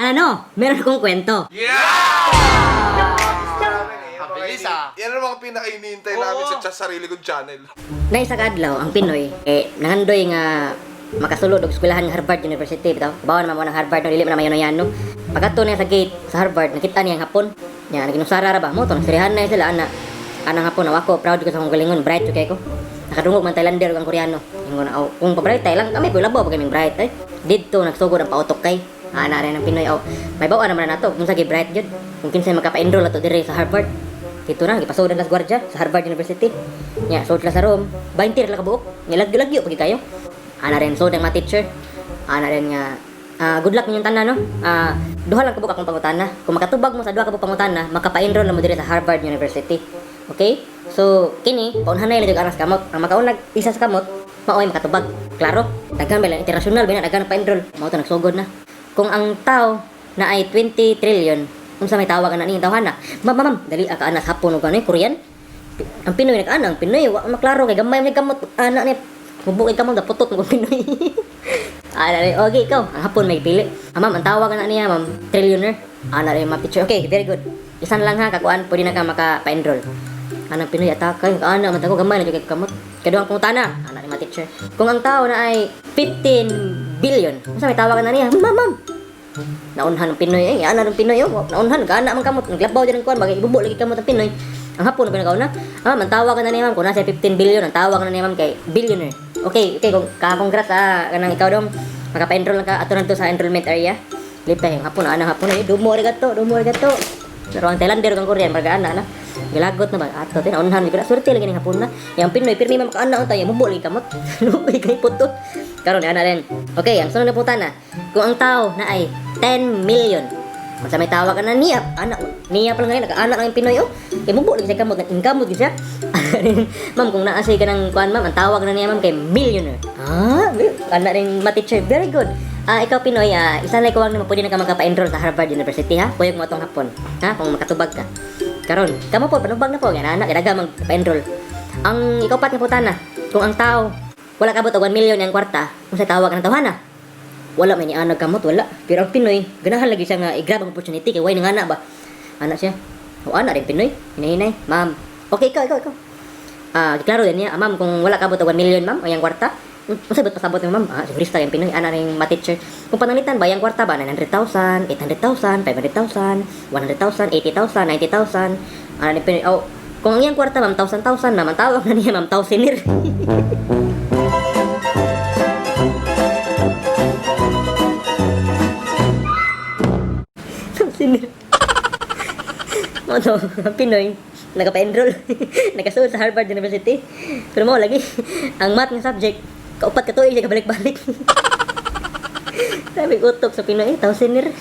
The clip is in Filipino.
Ano? Meron akong kwento. Bilis ah. Yan ang mga pinaka-inihintay namin sa sarili kong channel. Na isa ka adlaw ang Pinoy nangandoy nga makasulod og eskwelahan nga Harvard University bitaw. Bawa naman mo ng Harvard no dili man mayon yan no. Pagkato niya sa gate sa Harvard nakita niya ang hapon. Nya naginusara ra ba mo to nasirihan na sila anang hapon na ako proud ko sa akong galingon bright kay ko. Nakadungog man Thailander ug ang Koreano. Ingon na kung pa-bright lang kami pud labaw pag kaming bright Didto nagsugod ang pautok kay. Ana rin ang Pinoy may bawa naman na nato kung sa bright jud. Kung kinsay makapa-enroll ato dire sa Harvard. Dito na, gipasodan las gwardiya sa Harvard University. Nya, so sila sa room, 20 ra ka buok. Nilagyo-lagyo pagi kayo. Ana rin so ang mga teacher. Ana rin nga good luck ninyong tanan no. Duha lang kabuk akong pangutana. Kung makatubag mo sa duha ka buok pangutana, makapa-enroll na mo dire sa Harvard University. Okay? So, kini paunhanay lang jud aras kamot. Ang makaunag isa sa kamot, maoy makatubag. Klaro. Daghan ba lang international ba na daghan pa-enroll. Mao to nagsugod na. Kung ang tao na ay 20 trillion unsa may tawag ana ning tawhana? Ma'am, dali ka anak hapon ug ano Korean. Ang Pinoy nag-ana, ang Pinoy wa maklaro kay gamay man kamot ana ni mubukid kamot daputot mo Pinoy. Ana ni okay ikaw, ang hapon may pili. Ma'am, ang tawag ana niya ma'am, trillionaire. Ana rin ma teacher. Okay, very good. Isan lang ha kakuan pwede na ka maka-pa-enroll. Anang Pinoy atakay, ana man ko gamay na kay kamot. Kaduang pangutana, ana ni ma teacher. Kung ang tao na ay 15 billion, unsa may tawag ana niya? Ma'am. Naunhan ng Pinoy ana ng Pinoy naunhan kaana man kamot naglabaw din ang kuan bagay ibubo lagi kamot ang Pinoy ang hapon na pinakauna man tawag na ni ma'am kung nasa 15 billion ang tawag na ni ma'am kay billionaire okay kung congrats kanang ikaw dong makapa-enroll ka ato nandito sa enrollment area lipay ang hapon ana hapon dumo arigato pero ang Thailander kang Korean marga ana na gilagot na ba ato tin naunhan ni swerte lagi ning hapon na yang Pinoy pirmi man makaana unta ibubo lagi kamot lupay kay puto karon ana rin okay ang sunod na putana kung ang tao na ay 10 million. Kung sa may tawag ka na niyap, anak, niyap lang ngayon, naka-anak ng Pinoy, kay mubo, lagi siya kamot, nag-inkamot siya. Ma'am, kung naasay ka ng kuan, ma'am, ang tawag na niya, ma'am, kay millionaire. Anak rin ma-teacher, very good. Ikaw, Pinoy, isa na ikaw ang naman, pwede na ka magkapa-enroll sa Harvard University, ha? Pwede mo itong hapon, ha? Kung makatubag ka. Karon, kamo po, panubag na po, yan, anak, kailaga magpa-enroll. Ang ikaw pat nga putana, kung ang tao, wala kabot og 1 million yung kwarta, kung sa tawag ng tawhana, wala may nianag kamot wala pero ang Pinoy ganahan lagi siya nga i-grab ang opportunity kay way nang ana ba ana siya ana rin Pinoy hinay ma'am okay ikaw klaro din niya ma'am kung wala kabot og 1 million ma'am o yang kwarta unsa ba pasabot mo ma'am sigurista yung Pinoy ana ring ma-teacher kung pananglitan ba yang kwarta ba 900,000 800,000 500,000 100,000 80,000 90,000 ana rin Pinoy kung ang yang kwarta ma'am 1,000 ma'am ang tawag na niya ma'am tausenir Mo to, Pinoy, nagpa-enroll, nagasuod sa Harvard University. Pero mo lagi, ang math ng subject, kaupat ka to, siya kabalik-balik. Sabi ko utok sa Pinoy, tausenir.